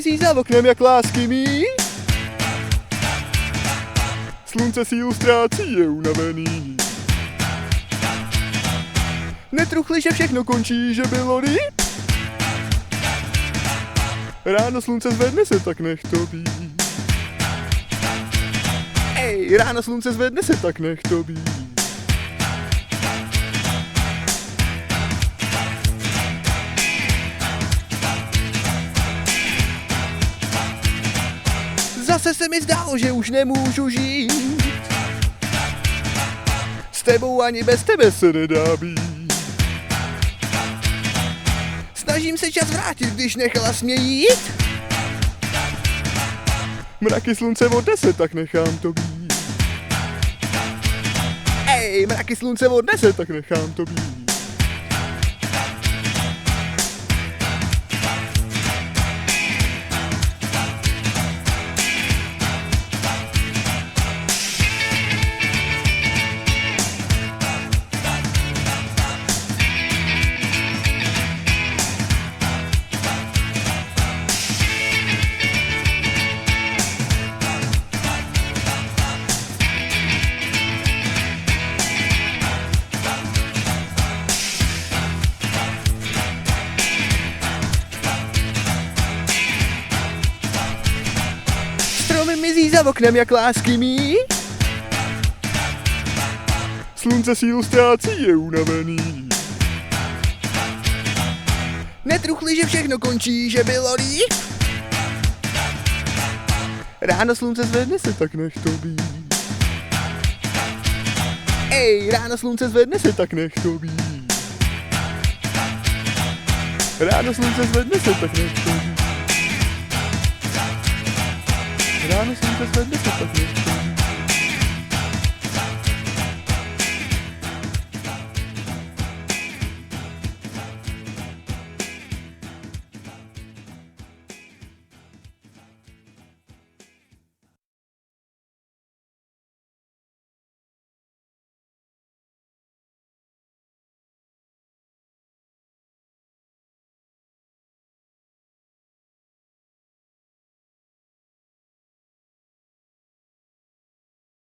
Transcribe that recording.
mizí za oknem jak lásky mý. Slunce sílu ztrácí, je unavený. Netruchli, že všechno končí, že bylo líp. Ráno slunce zvedne se, tak nech to být. Ej, ráno slunce zvedne se, tak nech to být. Zase se mi zdálo, že už nemůžu žít. S tebou ani bez tebe se nedá být. Snažím se čas vrátit, když nechala mě jít. Mraky slunce odnese, tak nechám to být. Ej, mraky slunce odnese, tak nechám to být. Stromy mizí za oknem jak lásky mý. Slunce sílu ztrácí, je unavený. Netruchli, že všechno končí, že bylo líp. Ráno slunce zvedne se, tak nech to být. Ej, ráno slunce zvedne se, tak nech to být. Ráno slunce zvedne se, tak nech to být. Ráno slunce zvedne se, tak nech to být.